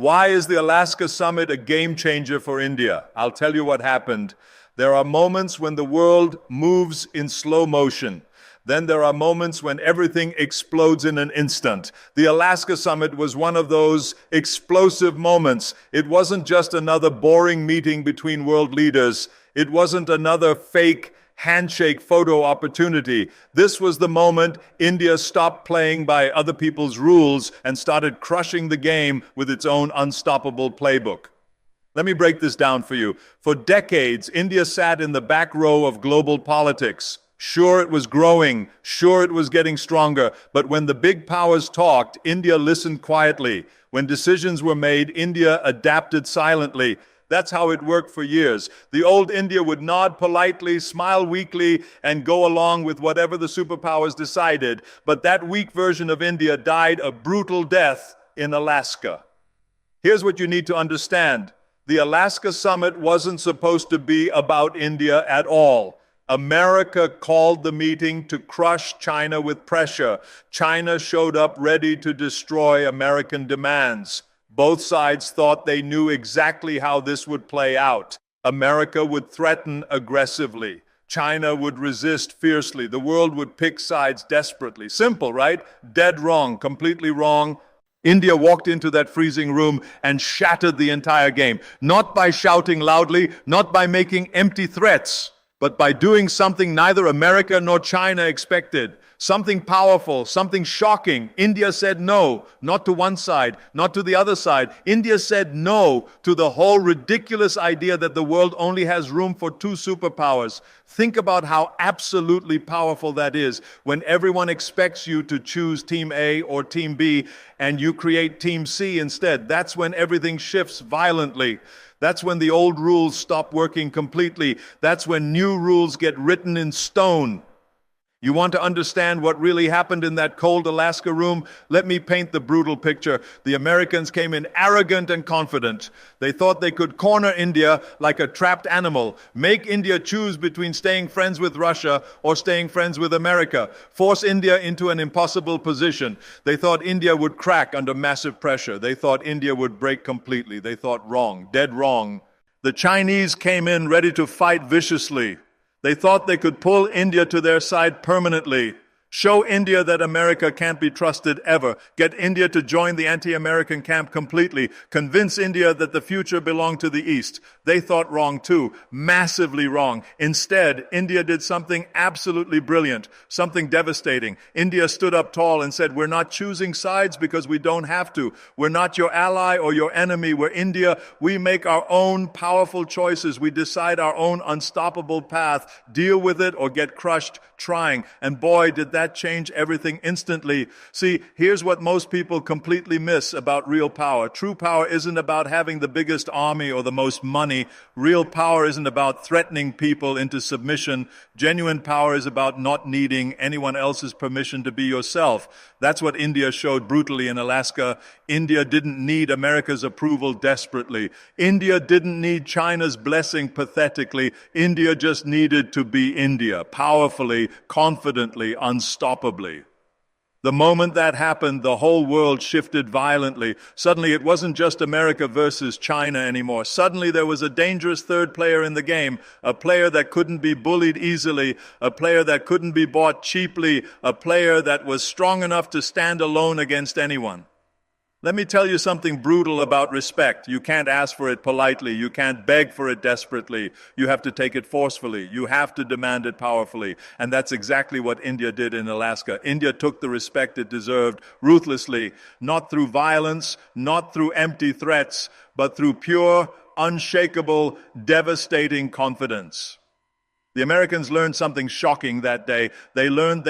Why is the Alaska summit a game changer for India? I'll tell you what happened. There are moments when the world moves in slow motion. Then there are moments when everything explodes in an instant. The Alaska summit was one of those explosive moments. It wasn't just another boring meeting between world leaders. It wasn't another fake handshake photo opportunity. This was the moment India stopped playing by other people's rules and started crushing the game with its own unstoppable playbook. Let me break this down for you. For decades, India sat in the back row of global politics. Sure, it was growing. Sure, it was getting stronger. But when the big powers talked, India listened quietly. When decisions were made, India adapted silently. That's how it worked for years. The old India would nod politely, smile weakly, and go along with whatever the superpowers decided. But that weak version of India died a brutal death in Alaska. Here's what you need to understand. The Alaska summit wasn't supposed to be about India at all. America called the meeting to crush China with pressure. China showed up ready to destroy American demands. Both sides thought they knew exactly how this would play out. America would threaten aggressively. China would resist fiercely. The world would pick sides desperately. Simple, right? Dead wrong, completely wrong. India walked into that freezing room and shattered the entire game. Not by shouting loudly, not by making empty threats, but by doing something neither America nor China expected. Something powerful, something shocking. India said no, not to one side, not to the other side. India said no to the whole ridiculous idea that the world only has room for two superpowers. Think about how absolutely powerful that is when everyone expects you to choose Team A or Team B and you create Team C instead. That's when everything shifts violently. That's when the old rules stop working completely. That's when new rules get written in stone. You want to understand what really happened in that cold Alaska room? Let me paint the brutal picture. The Americans came in arrogant and confident. They thought they could corner India like a trapped animal, make India choose between staying friends with Russia or staying friends with America, force India into an impossible position. They thought India would crack under massive pressure. They thought India would break completely. They thought wrong, dead wrong. The Chinese came in ready to fight viciously. They thought they could pull India to their side permanently, show India that America can't be trusted ever, get India to join the anti-American camp completely, convince India that the future belonged to the East. They thought wrong too, massively wrong. Instead, India did something absolutely brilliant, something devastating. India stood up tall and said, "We're not choosing sides because we don't have to. We're not your ally or your enemy. We're India. We make our own powerful choices. We decide our own unstoppable path. Deal with it or get crushed trying." And boy, did that change everything instantly. See, here's what most people completely miss about real power. True power isn't about having the biggest army or the most money. Real power isn't about threatening people into submission. Genuine power is about not needing anyone else's permission to be yourself. That's what India showed brutally in Alaska. India didn't need America's approval desperately. India didn't need China's blessing pathetically. India just needed to be India, powerfully, confidently, unstoppably. The moment that happened, the whole world shifted violently. Suddenly, it wasn't just America versus China anymore. Suddenly, there was a dangerous third player in the game, a player that couldn't be bullied easily, a player that couldn't be bought cheaply, a player that was strong enough to stand alone against anyone. Let me tell you something brutal about respect. You can't ask for it politely. You can't beg for it desperately. You have to take it forcefully. You have to demand it powerfully. And that's exactly what India did in Alaska. India took the respect it deserved ruthlessly, not through violence, not through empty threats, but through pure, unshakable, devastating confidence. The Americans learned something shocking that day. They learned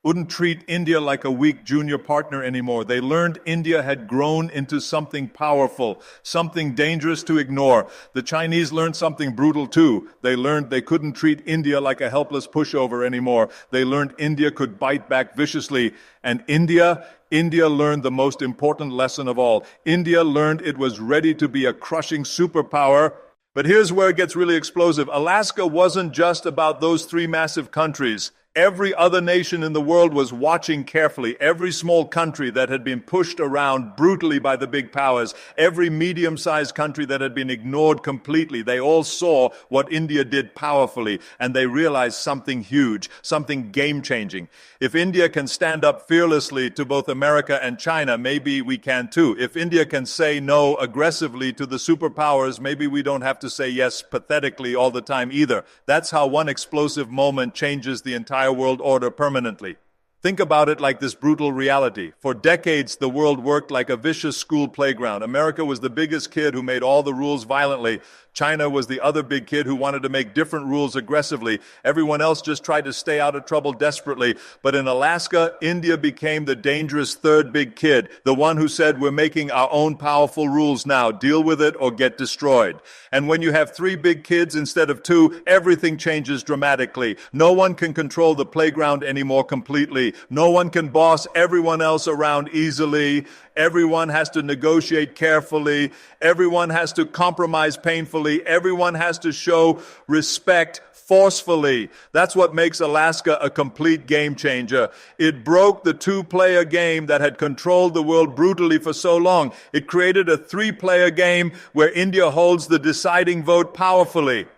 wouldn't treat India like a weak junior partner anymore. They learned India had grown into something powerful, something dangerous to ignore. The Chinese learned something brutal too. They learned they couldn't treat India like a helpless pushover anymore. They learned India could bite back viciously. And India learned the most important lesson of all. India learned it was ready to be a crushing superpower. But here's where it gets really explosive. Alaska wasn't just about those three massive countries. Every other nation in the world was watching carefully. Every small country that had been pushed around brutally by the big powers, every medium-sized country that had been ignored completely, they all saw what India did powerfully, and they realized something huge, something game-changing. If India can stand up fearlessly to both America and China, maybe we can too. If India can say no aggressively to the superpowers, maybe we don't have to say yes pathetically all the time either. That's how one explosive moment changes the entire world order permanently. Think about it like this brutal reality. For decades, the world worked like a vicious school playground. America was the biggest kid who made all the rules violently. China was the other big kid who wanted to make different rules aggressively. Everyone else just tried to stay out of trouble desperately. But in Alaska, India became the dangerous third big kid, the one who said, we're making our own powerful rules now. Deal with it or get destroyed. And when you have three big kids instead of two, everything changes dramatically. No one can control the playground anymore completely. No one can boss everyone else around easily. Everyone has to negotiate carefully. Everyone has to compromise painfully. Everyone has to show respect forcefully. That's what makes Alaska a complete game changer. It broke the two-player game that had controlled the world brutally for so long. It created a three-player game where India holds the deciding vote powerfully.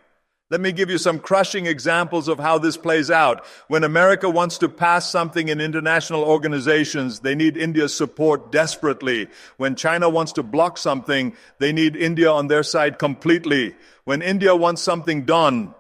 Let me give you some crushing examples of how this plays out. When America wants to pass something in international organizations, they need India's support desperately. When China wants to block something, they need India on their side completely. When India wants something done,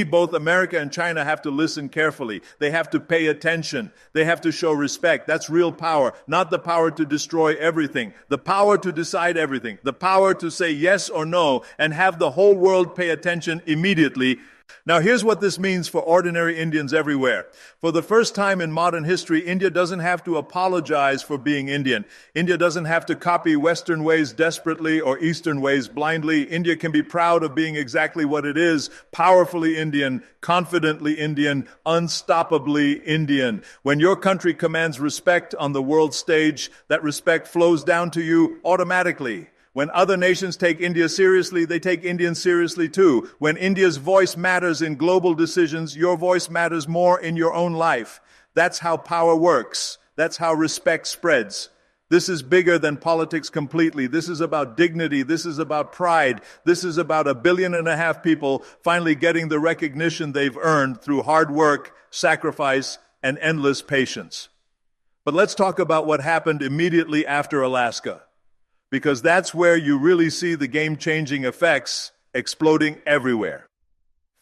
both America and China have to listen carefully. They have to pay attention. They have to show respect. That's real power, not the power to destroy everything, the power to decide everything, the power to say yes or no and have the whole world pay attention immediately. Now, here's what this means for ordinary Indians everywhere. For the first time in modern history, India doesn't have to apologize for being Indian. India doesn't have to copy Western ways desperately or Eastern ways blindly. India can be proud of being exactly what it is, powerfully Indian, confidently Indian, unstoppably Indian. When your country commands respect on the world stage, that respect flows down to you automatically. When other nations take India seriously, they take Indians seriously too. When India's voice matters in global decisions, your voice matters more in your own life. That's how power works. That's how respect spreads. This is bigger than politics completely. This is about dignity. This is about pride. This is about 1.5 billion people finally getting the recognition they've earned through hard work, sacrifice, and endless patience. But let's talk about what happened immediately after Alaska, because that's where you really see the game-changing effects exploding everywhere.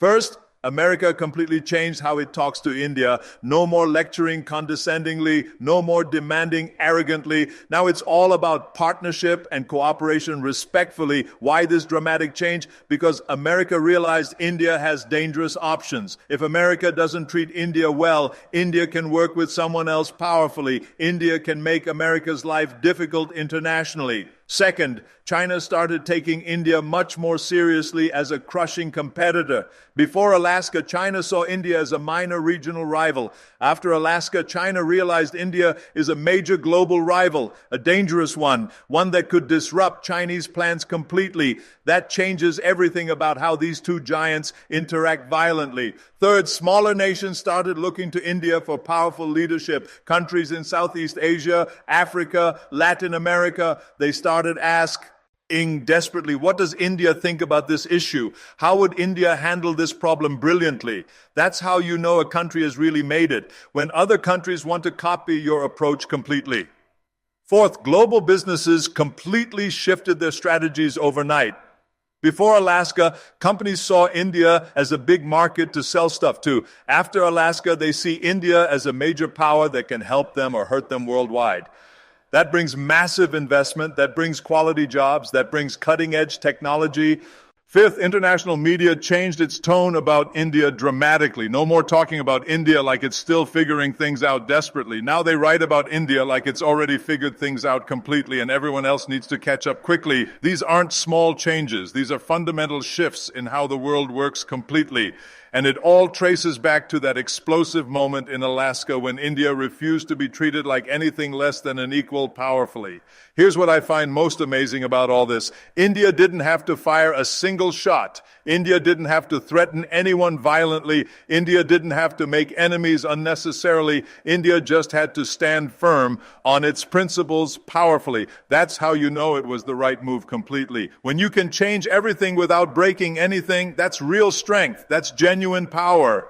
First, America completely changed how it talks to India. No more lecturing condescendingly, no more demanding arrogantly. Now it's all about partnership and cooperation respectfully. Why this dramatic change? Because America realized India has dangerous options. If America doesn't treat India well, India can work with someone else powerfully. India can make America's life difficult internationally. Second, China started taking India much more seriously as a crushing competitor. Before Alaska, China saw India as a minor regional rival. After Alaska, China realized India is a major global rival, a dangerous one that could disrupt Chinese plans completely. That changes everything about how these two giants interact violently. Third, smaller nations started looking to India for powerful leadership. Countries in Southeast Asia, Africa, Latin America, they started asking desperately, what does India think about this issue? How would India handle this problem brilliantly? That's how you know a country has really made it, when other countries want to copy your approach completely. Fourth, global businesses completely shifted their strategies overnight. Before Alaska, companies saw India as a big market to sell stuff to. After Alaska, they see India as a major power that can help them or hurt them worldwide. That brings massive investment, that brings quality jobs, that brings cutting-edge technology. Fifth, international media changed its tone about India dramatically. No more talking about India like it's still figuring things out desperately. Now they write about India like it's already figured things out completely and everyone else needs to catch up quickly. These aren't small changes. These are fundamental shifts in how the world works completely. And it all traces back to that explosive moment in Alaska when India refused to be treated like anything less than an equal powerfully. Here's what I find most amazing about all this. India didn't have to fire a single shot. India didn't have to threaten anyone violently. India didn't have to make enemies unnecessarily. India just had to stand firm on its principles powerfully. That's how you know it was the right move completely. When you can change everything without breaking anything, that's real strength. That's genuine power.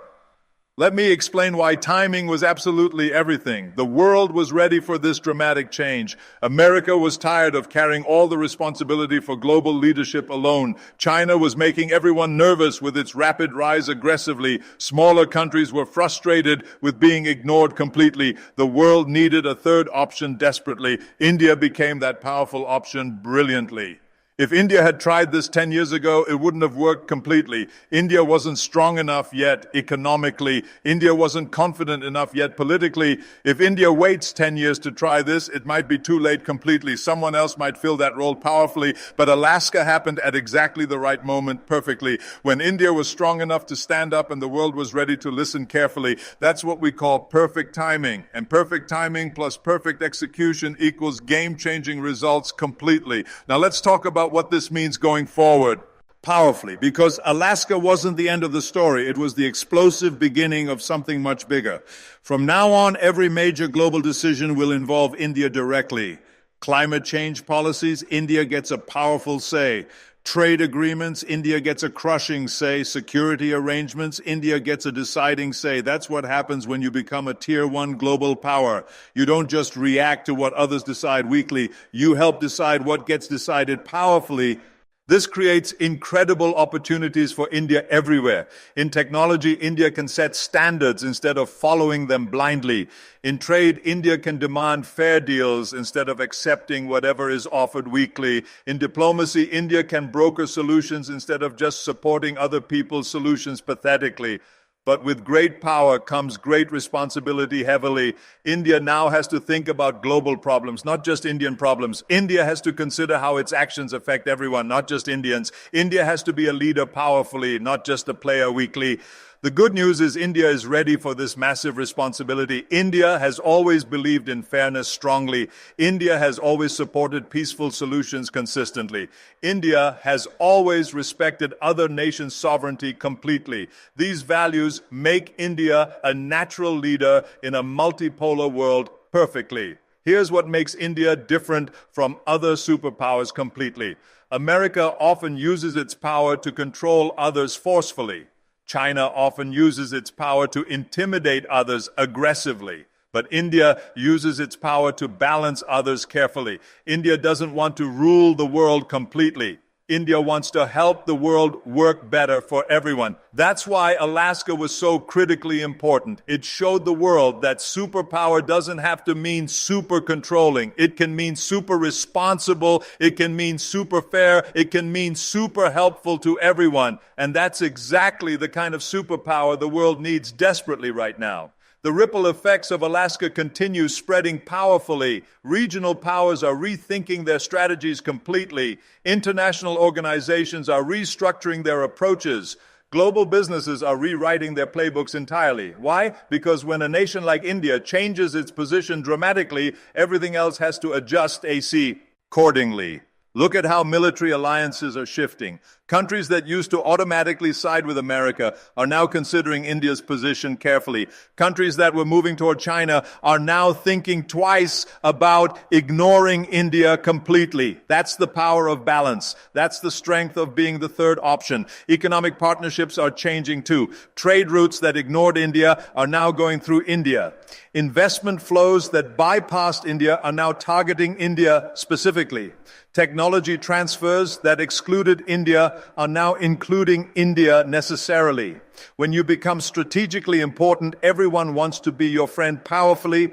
Let me explain why timing was absolutely everything. The world was ready for this dramatic change. America was tired of carrying all the responsibility for global leadership alone. China was making everyone nervous with its rapid rise aggressively. Smaller countries were frustrated with being ignored completely. The world needed a third option desperately. India became that powerful option brilliantly. If India had tried this 10 years ago, it wouldn't have worked completely. India wasn't strong enough yet economically. India wasn't confident enough yet politically. If India waits 10 years to try this, it might be too late completely. Someone else might fill that role powerfully. But Alaska happened at exactly the right moment perfectly. When India was strong enough to stand up and the world was ready to listen carefully. That's what we call perfect timing. And perfect timing plus perfect execution equals game-changing results completely. Now let's talk about what this means going forward powerfully, because Alaska wasn't the end of the story. It was the explosive beginning of something much bigger. From now on, every major global decision will involve India directly. Climate change policies, India gets a powerful say. Trade agreements, India gets a crushing say. Security arrangements, India gets a deciding say. That's what happens when you become a tier 1 global power. You don't just react to what others decide weakly. You help decide what gets decided powerfully. This creates incredible opportunities for India everywhere. In technology, India can set standards instead of following them blindly. In trade, India can demand fair deals instead of accepting whatever is offered weakly. In diplomacy, India can broker solutions instead of just supporting other people's solutions pathetically. But with great power comes great responsibility heavily. India now has to think about global problems, not just Indian problems. India has to consider how its actions affect everyone, not just Indians. India has to be a leader powerfully, not just a player weakly. The good news is India is ready for this massive responsibility. India has always believed in fairness strongly. India has always supported peaceful solutions consistently. India has always respected other nations' sovereignty completely. These values make India a natural leader in a multipolar world perfectly. Here's what makes India different from other superpowers completely. America often uses its power to control others forcefully. China often uses its power to intimidate others aggressively. But India uses its power to balance others carefully. India doesn't want to rule the world completely. India wants to help the world work better for everyone. That's why Alaska was so critically important. It showed the world that superpower doesn't have to mean super controlling. It can mean super responsible. It can mean super fair. It can mean super helpful to everyone. And that's exactly the kind of superpower the world needs desperately right now. The ripple effects of Alaska continue spreading powerfully. Regional powers are rethinking their strategies completely. International organizations are restructuring their approaches. Global businesses are rewriting their playbooks entirely. Why? Because when a nation like India changes its position dramatically, everything else has to adjust accordingly. Look at how military alliances are shifting. Countries that used to automatically side with America are now considering India's position carefully. Countries that were moving toward China are now thinking twice about ignoring India completely. That's the power of balance. That's the strength of being the third option. Economic partnerships are changing too. Trade routes that ignored India are now going through India. Investment flows that bypassed India are now targeting India specifically. Technology transfers that excluded India are now including India necessarily. When you become strategically important, everyone wants to be your friend powerfully.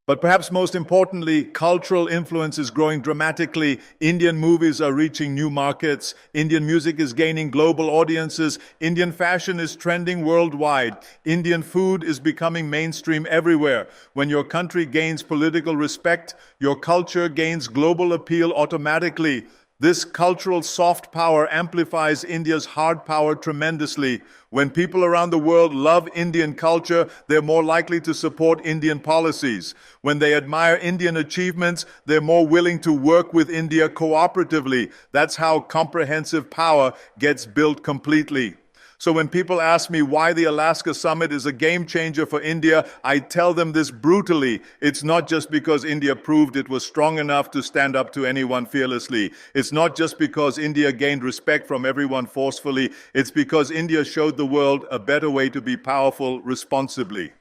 But perhaps most importantly, cultural influence is growing dramatically. Indian movies are reaching new markets. Indian music is gaining global audiences. Indian fashion is trending worldwide. Indian food is becoming mainstream everywhere. When your country gains political respect, your culture gains global appeal automatically. This cultural soft power amplifies India's hard power tremendously. When people around the world love Indian culture, they're more likely to support Indian policies. When they admire Indian achievements, they're more willing to work with India cooperatively. That's how comprehensive power gets built completely. So when people ask me why the Alaska summit is a game changer for India, I tell them this brutally. It's not just because India proved it was strong enough to stand up to anyone fearlessly. It's not just because India gained respect from everyone forcefully. It's because India showed the world a better way to be powerful responsibly.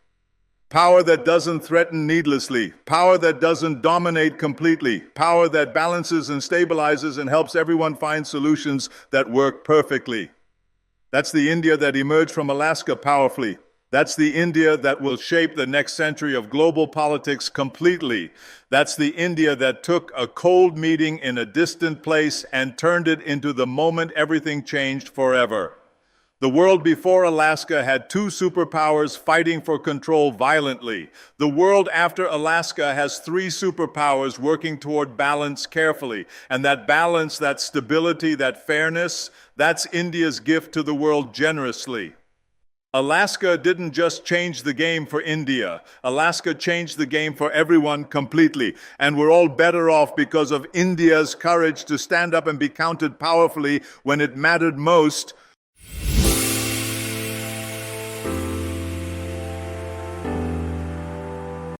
Power that doesn't threaten needlessly. Power that doesn't dominate completely. Power that balances and stabilizes and helps everyone find solutions that work perfectly. That's the India that emerged from Alaska powerfully. That's the India that will shape the next century of global politics completely. That's the India that took a cold meeting in a distant place and turned it into the moment everything changed forever. The world before Alaska had two superpowers fighting for control violently. The world after Alaska has three superpowers working toward balance carefully. And that balance, that stability, that fairness, that's India's gift to the world generously. Alaska didn't just change the game for India. Alaska changed the game for everyone completely. And we're all better off because of India's courage to stand up and be counted powerfully when it mattered most,